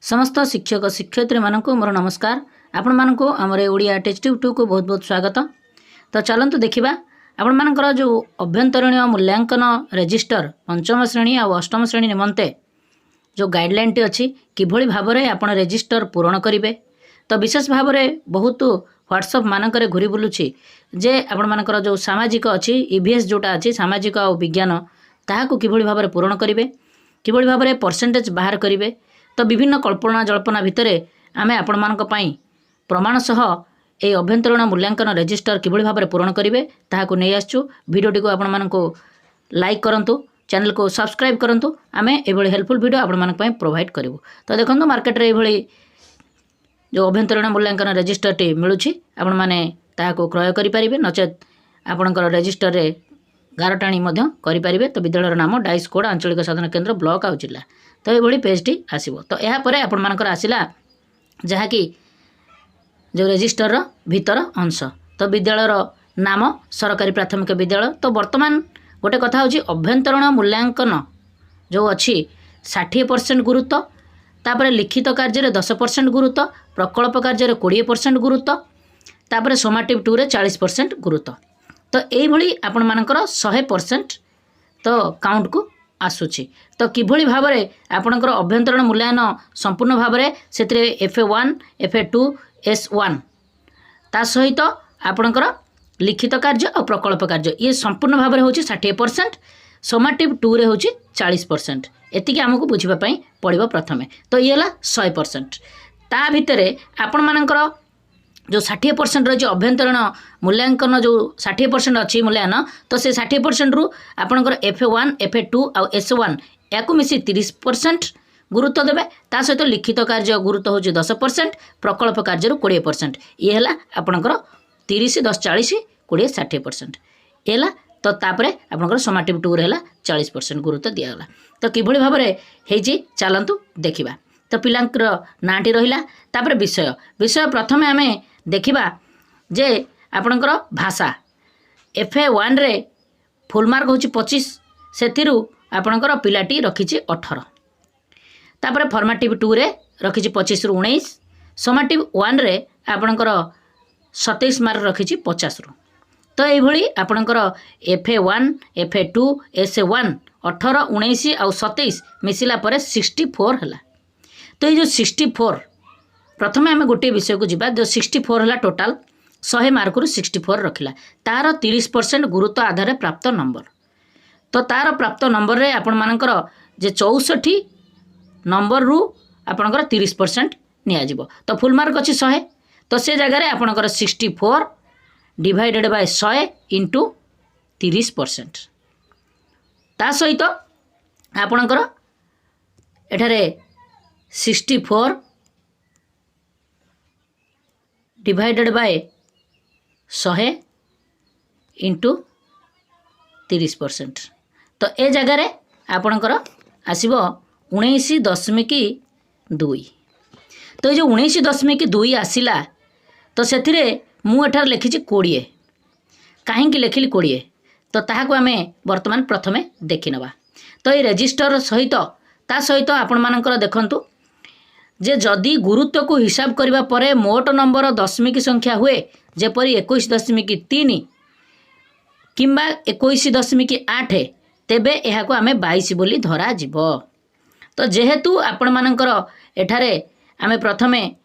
समस्त शिक्षक शिक्षयित्री मानक मोर नमस्कार। आपण मानक आमर ओडिया टेस्ट ट्यूब 2 को बहुत बहुत स्वागत। तो चलतु देखा आपण मानकर जो अभ्यंतरणीय मूल्यांकन रजिस्टर पंचम श्रेणी और अष्टम श्रेणी निमंते जो गाइडलाइन टी अच्छी किभली भाव में आप रजिस्टर पूरण करेंगे। तो विशेष भाव में बहुत व्हाट्सअप मानक घूरी बुलूची जे आपण मानकर जो सामाजिक अच्छी ईवीएस जोटा अच्छी सामाजिक और विज्ञान ताहाकू किभली भाव में पूरण करेंगे, किभली भाव में परसेंटेज बाहर करेंगे। तो विभिन्न कल्पना जल्पना भितर आम आपण मानक पई प्रमाण सह ए अभ्यंतरण मूल्यांकन रजिस्टर किभली भाव में पूरण करेंगे ताहाकू नहीं आसचु। वीडियोटी को आपण मानक लाइक करंतु, चैनल को सब्सक्राइब करंतु। आम एभली हेल्पफुल वीडियो आपण मानक पई प्रोवाइड करिवु। तो देखंतु मार्केट रे एभली जो अभ्यंतरण मूल्यांकन रजिस्टर टी मिलुछि आपण माने ताहाकू क्रय करि परिबे, नचेत आपणकर रजिस्टर रे गारटाणी करि परिबे। तो विद्यालय नाम डाइस कोड आंचलिक साधन केंद्र ब्लॉक आउ जिला। तो ये पेजटी आसो। तो यह पर आपण मानकर आसिला जहाँकि जो रजिस्टर भीतर अंश। तो विद्यालयर नाम सरकारी प्राथमिक विद्यालय। तो वर्तमान गोटे कथा होची अभ्यंतरण मूल्यांकन जो अच्छी 60% गुरुत्व, तापर लिखित कार्य 10% गुरुत्व, प्रकल्प कार्य 20% गुरुत्व, तापर सोमाटिव 2 रे 40% गुरुत्व। तो यही आपण मानकर 100% तो काउंट को आसूची। तो किभली भाव में आपणकर अभ्यंतरण मूल्यांकन संपूर्ण भाव में से FA1 FA2 S1 ता सहित आपणकर लिखित कार्य और प्रकल्प कार्य ये संपूर्ण भाव में होची 60%, सोमाटिव 2 रे होची 40%। एतिकी आमको बुझिबापई पड़िबो प्रथमे। तो ये हला 100%। ता भितरे आपण मानकर जो 60% रही अभ्यंतरण मूल्यांकन जो 60% अच्छी मूल्यांकन। तो से 60% रु आपणकर FA1 FA2 और S1 या मिसी 30% गुरुत्व देवे। ता सहित लिखित कार्य गुरुत्व होची 10%, प्रकल्प कार्य 20%। ये हला आपणकर 30 10 40 20 60% ये हला। तो तापरे आपणकर सोमाटिव 2 रे हला 40% गुरुत्व दिया गला। तो किभली भाव में हेजी चलंतु देखिबा। तो पिलांकर नाटी रहिला। तापरे विषय प्रथमे आमे देखिबा जे आपणकर भाषा FA1 रे फुल मार्क होची 25, सेथिरु आपणकर पिलाटी रखिछि 18। तापरे फॉर्मेटिव 2 रे रखिछि 25 रु 19, सोमाटिव 1 रे आपणकर 27 मार्क रखिछि 50 रु। तो एभली आपणकर FA1 FA2 SA1 18 19 और 27 मिसिला परे 64 हला। तो ये जो 64 प्रथमे आम गोटे विषय को जीवा जो 64 है टोटाल 100 मार्क रु 64 रखिला तार 30% गुरुत्व आधार प्राप्त नंबर। तो तार प्राप्त नंबर रे आपण मानकर जे 64 नंबर रु आपणकर 30% निया जिवो। तो फुल मार्क अछि 100। तो से जगह रे आपणकर 64 डिवाइडेड बाय 100 इंटू 30%। ता सहित आपणकर एठारे 64 डिवाइडेड बाय 100 इंटू 30%। तो ए जगह रे आपणकर आसीबो 19.2। तो ये जो 19.2 आसिला तो सेथिरे मु एठार लिखिछि 20। काहेकि लिखिली 20 तो ताहाको आमे वर्तमान प्रथमे देखि नबा। तो ये रजिस्टर सहित ता सहित आपण मानकर देखंतु जे जदि गुरुत्व को हिसाब करबा परे मोट नंबर दशमिक संख्या हुए जेपरी 21.3 किंबा 21.8 तेबे एहाको आमे 22 बोली धरा जिवो। तो जेहेतु आपण मानकर एठारे आमे प्रथमे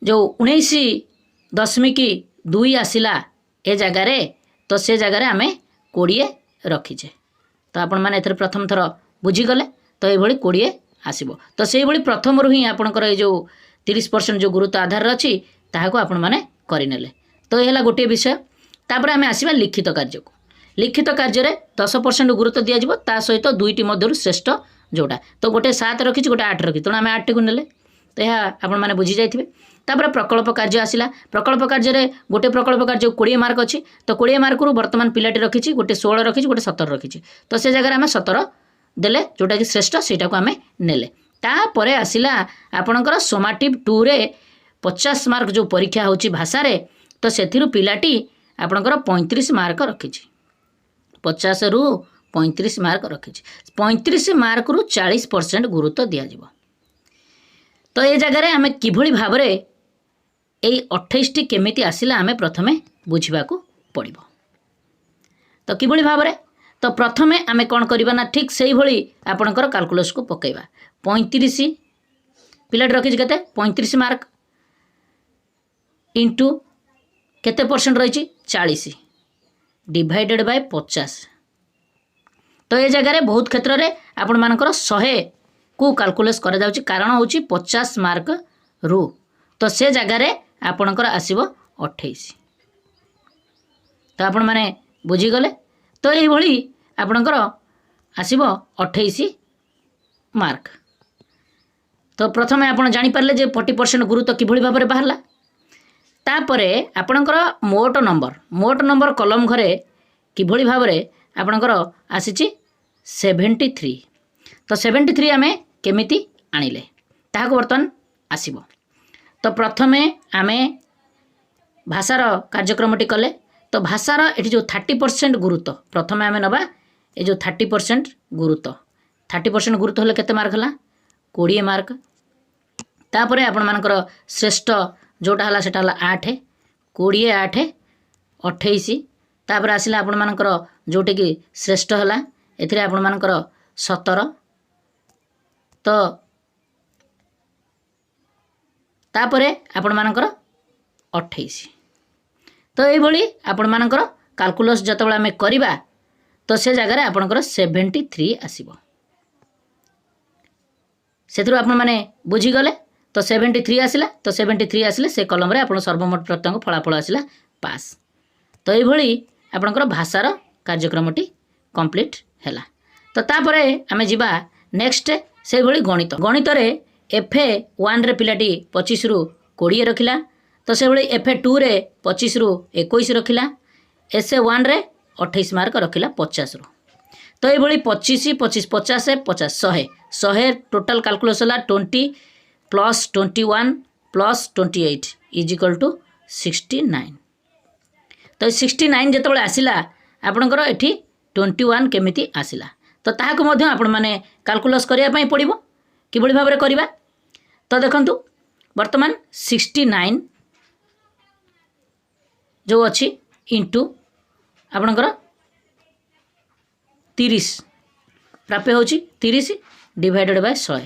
जो 19.2 आसिला ए जगह रे तो से जगह रे आमे 20 रखीचे। तो आपण माने एथरे प्रथम थर बुझी गले। तो ये भली 20 आसीबो। तो से भली प्रथम रु ही आपणकर ए जो 30% जो गुरुत्व आधार अछि ताहाको आपण माने करिनेले। तो ये हला गोटे विषय। तापर आमे आसीबा लिखित कार्य को। लिखित कार्य रे 10% गुरुत्व दिया जिवो ता सहित दुईटी मध्यरु श्रेष्ठ जोड़ा। तो गोटे 7 रखिछि गोटे 8 रखि तण आमे 8 टी को नेले। तो यह आपण माने बुझी जाइथिबे। तापर प्रकल्प कार्य आसिला। प्रकल्प कार्य रे गोटे प्रकल्प कार्य 20 मार्क अछि। तो 20 मार्क रु वर्तमान पिलाटी रखिछि गोटे 16 रखिछि गोटे 17 रखिछि। तो से जगह आमे 17 देले जोटा कि श्रेष्ठ सेटा को आमे नेले। तापरे आसिला आपणकर सोमाटिव 2 रे 50 मार्क जो परीक्षा होची भाषा रे तो सेथिरु पिलाटी आपणकर 35 मार्क रखिछि। 50 रु 35 मार्क रखिछि। 35 मार्क रु 40% गुरुत्व दिया जिवो। तो ये जगार आम किभली भाव में यही 28टी केमिति आसिला आम प्रथमे बुझा पड़ो। तो किभली भाव में तो प्रथमे आम कौन करवा ना ठीक से ही भली आपणकर कैलकुलस को पकेबा 35 पिला रखी के 35 मार्क इंटू केते परसेंट रही 40 डिवाइडेड बाय 50। तो ये जगह बहुत क्षेत्र में आपण मानकर 100 को कैलकुलेट करा जाउची कारण होची 50 मार्क रु तो से जगह रे आपणकर आसीबो 28। तो आपण माने बुझी गले। तो ये भली आपणकर आसीबो 28 मार्क। तो प्रथमे आपण जानि पारले जे 40% गुरुत्व किभली भाव में बाहरला। तापरे आपणकर मोट नंबर कलम घरे किभली भाव में आपणकर आसीची 73। तो 73 आमे केमिति आनिले ताहाको वर्तमान आसीबो। तो प्रथमे आमे भाषार कार्यक्रमटी कले। तो भाषार एटी जो 30% गुरुत्व प्रथमे आमे नबा ए जो 30% गुरुत्व 30% गुरुत्व होले केते मार्क हला 20 मार्क। तापरे आपण मानकर श्रेष्ठ जोटा हला सेटा हला 8 20 8 28। तापर आसिला आपण मानकर जोटे कि श्रेष्ठ हला एथिरे आपण मानकर 17। तो तापरे आपण मानकर 28। तो ये भली आपण मानकर कैलकुलस जतबेला आमे करिबा तो से जगह रे आपणकर 73 आसीबो। सेथुर आपण माने बुझी गले। तो 73 आसिला। तो 73 आसिले से कलम रे आपण सर्वमोट प्रत्यंग फलाफल आसिला पास। तो ये भली आपणकर भाषार कार्यक्रमटी कंप्लीट हैला। तो तापरे आमे जिबा नेक्स्ट से भली गणित रे FA1 रे पिलाटी 25 रु 20 रखिला। तो से भली FA2 रे 25 रु 21 रखिला। SA1 रे 28 मार्क रखिला 50 रु। तो ये भली 25 25 50 50 100 टोटल कैलकुलस होला 20 plus 21 plus 28 is equal to 69। तो 69 जिते आसिला आपणकर एठी 21 केमिति आसिला। तो ताहाको मध्य आपण माने कैलकुलस करिया पई पड़िबो किबळी भाबरे करिबा। तो देखंतु वर्तमान 69 जो अछि इंटू आपणकर 30 प्राप्य होची 30 डिवाइडेड बाय 100।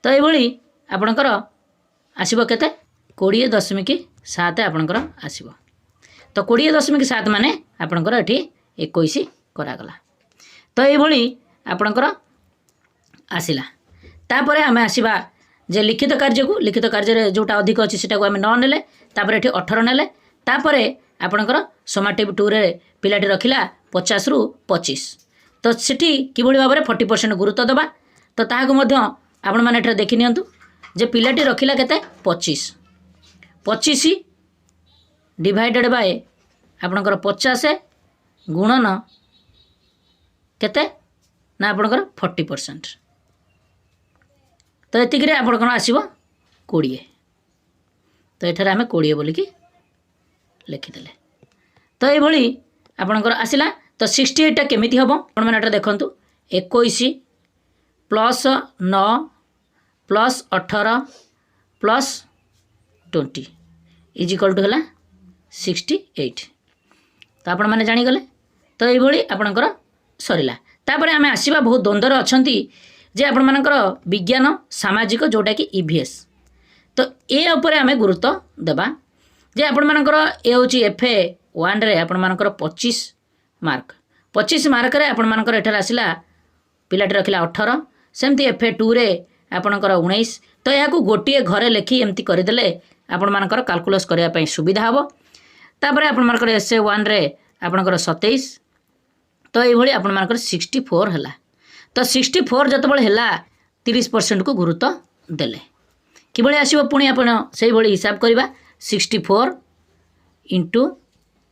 तो ये भली आपणकर आसीबो केते 20.7 आपणकर आसीबो। तो 20.7 माने आपणकर एठी 21 करागला। तो ये भली आपणकर आसिला। तापरे आमे आसीबा जे लिखित कार्य रे जोटा अधिक अछि सेटा को आमे 9 नेले। तापरे एठी 18 नेले। तापरे आपणकर सोमाटिव 2 रे पिलाटी रखिला 50 रु 25। तो सेठी किबळी भाबरे 40% गुरुत्व दबा। तो ताहाको मध्य आपण माने एठा देखि नियंतु जे पिलाटी रखिला केते 25 डिवाइडेड बाय आपणकर 50 गुणन केते ना आपणकर 40%। तो एतिक रे आपणकर आसीबो 20। तो एठारे आमे 20 बोलिकी लिखिदेले। तो ये भली आपणकर आसिला। तो 68 टा केमिति हबो आपण माने एटा देखंतु 21 plus 9 plus 18 plus 20 is equal to हला 68। तो आपण माने जानि गले। तो ये भली आपणकर सरिला। तापरे आमे आसीबा बहुत द्वंद्वर अछंती जे आपण मानकर विज्ञान सामाजिक जोटा कि EVS। तो ए उपरे आमे गुरुत्व देबा जे आपण मानकर ए होची FA1 रे आपण मानकर 25 मार्क रे आपण मानकर एठार आसिला पिलाटी रखिला 18 सेमती FA2 रे आपणकर 19। तो या को गोटिए घरे लेखि एमती करदेले आपण मानकर कैलकुलस करिया पई सुविधा हबो। तापरे आपण मानकर SA1 रे आपणकर 27। तो ये भली आपण मानकर 64 हला। तो 64 जतबेले हला 30% को गुरुत्व देले किबळे आसीबो पुणी आपण सेही भली हिसाब करबा 64 इंटू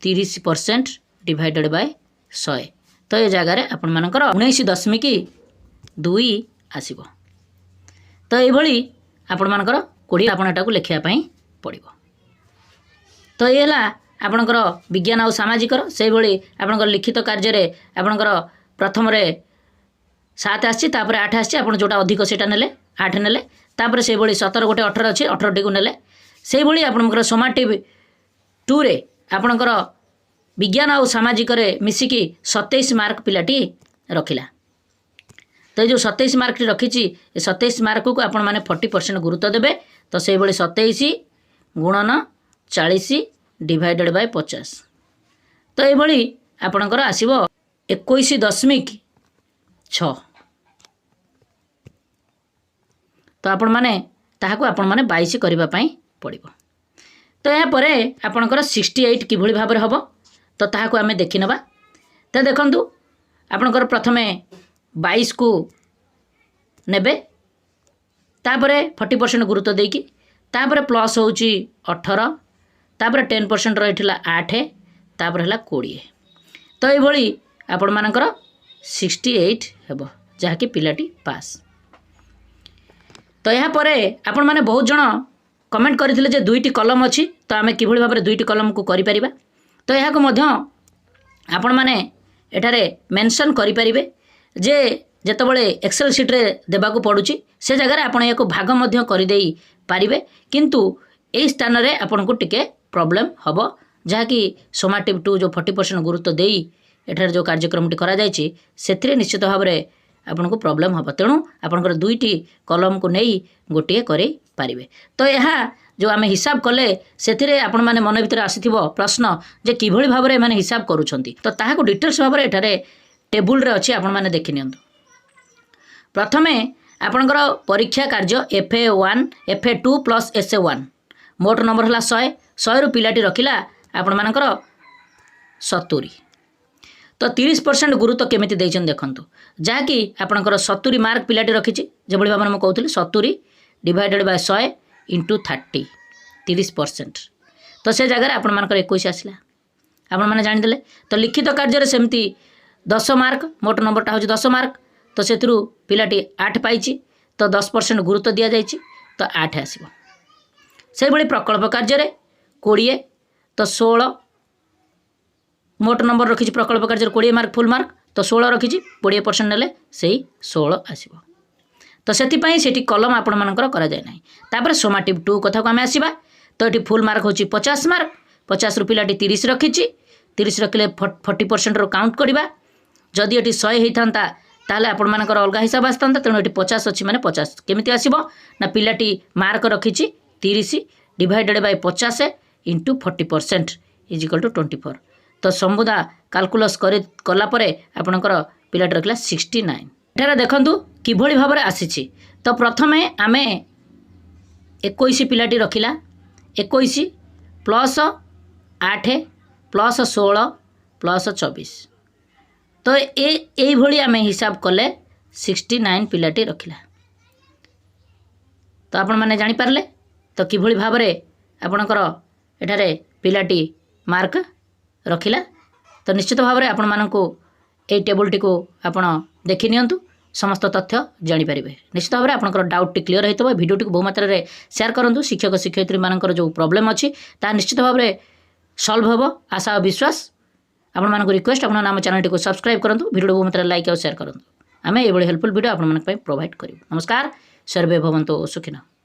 30% डिवाइडेड बाय 100। तो ये जगह रे आपण मानकर 19.2 आसीबो। तो ये भली आपण मानकर 20 आपण एटा को लेखिया पई पड़िबो। तो ये हला आपणकर विज्ञान और सामाजिक से भली आपणकर लिखित कार्य रे आपणकर प्रथम रे 7 आछि तापर 8 आछि आपण जोटा अधिक सेटा नेले 8 नेले। तापर से भाई 17 गोटे 18 अच्छे 18 को नेले से भाई आपंकर सोमाटिव 2 रे आपणकर विज्ञान और सामाजिक मिसिकी 27 मार्क पिलाटी रखिला। तो ये जो 27 मार्क रखी 27 मार्क को आपण मैंने 40% गुरुत्व देवे। तो से भाई 27 गुणन 40 डिवाइडेड बाय 50 तो ये आपणकर आसो 21.6 तो आपण मैंने ताहाको आपण मैंने 22 करने पड़ो। तो यापर आपणकर 68 किभली भाव हम तो ताहाको आमे देखि नबा। तो देखंतु आपणकर प्रथमे 22 को नेबे तापरे 40% गुरुत्व देकी तापरे प्लस होउची 18 तापरे 10% रहिथिला 8 तापरे हला 20 तो ये भली आपण मानकर 68 हेबो जहाँकि पिलाटी पास। तो यहाँ पर आपण माने बहुत जन कमेंट करथिले जे 2टी कलम अच्छी तो आमे किभली भाबरे 2टी कलम को करि परिबा। तो यहाँ को मध्य आपण माने एठारे मेंशन करि परिबे जे जेतबळे एक्सेल शीट रे देबाकू पडुची से जगह आपण याको भाग मध्य करि देई पारिबे किंतु एई स्थान रे आपण को टिके प्रॉब्लम हबो जहाँकि सोमाटिव 2 जो 40% गुरुत्व देई एठारे जो कार्यक्रमटी करा जायछि सेथिरे निश्चित भाव में आपन को प्रॉब्लम हम तेणु आपंकर 2टी कलम को नहीं गोटे करे पारिबे। तो यहाँ जो आम हिसाब कले से आपण मैंने मन भर आसीथिबो प्रश्न जे किभली भाव में हिसाब करूछंती तो ताहाको डिटेल्स भाव में एठारे टेबुल रे अछि आपण मैंने देखि नियंतु। प्रथमे आपणकर परीक्षा कार्य FA1 FA2 प्लस SA1 मोट नंबर है 100 रु पिलाटी रखिला आपण मानकर 70 तो 30% गुरुत्व केमिति देइछन देखंतु जहाँकि आपणकर 70 मार्क पिलाटी रखिछि जे भली भाव में कहउतली 70 डिवाइडेड बाय 100 इंटू 30 30% तो से जगह आपण मानकर 21 आसला आपण माने जानि देले। तो लिखित कार्य रे सेमती 10 मार्क मोट नंबरटा हो 10 मार्क तो से पिलाटी 8 पाइछि तो 10% गुरुत्व दिया जाइछि तो 8 आसीबो। से भली प्रकल्प कार्य रे 20 तो 16 मोट नंबर रखी प्रकल्प कार्य 20 मार्क फुल मार्क तो 16 रखी 20% नेले से 16 आसीबो। तो सेतिपई सेठी कलम आपण मानकर करा जाय नाही। तापर सोमाटिव 2 कथा को आमे आसीबा तो एठी फुल मार्क होची 50 मार्क 50 रु पिलाटी 30 रखी 30 रखिले 40% रो काउंट करबा जदि एठी 100 हेइथांता ताले आपण मानकर अलगा हिसाब आस्तांता तेणु एठी 50 अछि माने 50 केमिति आसीबो ना पिलाटी मार्क रखी 30 divided by 50 into 40% is equal to 24 तो समुदा कैलकुलस कला परे आपणकर पिलाटी रखला 69। एठारे देखंतु किभली भाव में आसीछि तो प्रथमे आमे 21 पिलाटी रखिला 21 प्लस 8 प्लस 16 प्लस 24 तो ये भली आमे हिसाब कले 69 पिलाटी रखिला। तो आपण माने जानि पारले तो किभली भाव में आपणकर एठारे पिलाटी मार्क रखिला। तो निश्चित भाव में आपण मानकु ए टेबुलटी को आपण देखि नियंतु समस्त तथ्य जानि परिबे। निश्चित भाव में आपनकर डाउट क्लियर होइतबो वीडियो को बहु मात्रा रे शेयर करंतु शिक्षक शिक्षयित्री मानकर जो प्रॉब्लम अछि ता निश्चित भाव में सॉल्व होबो आशा और विश्वास आपण मानकु रिक्वेस्ट आपण नाम चैनल को सब्सक्राइब करंतु वीडियो बहु मात्रा लाइक और शेयर करंतु आमे ए बळे हेल्पफुल वीडियो आपण मानक पय प्रोवाइड करिवु। नमस्कार सर्वे भवन्तु सुखिनः।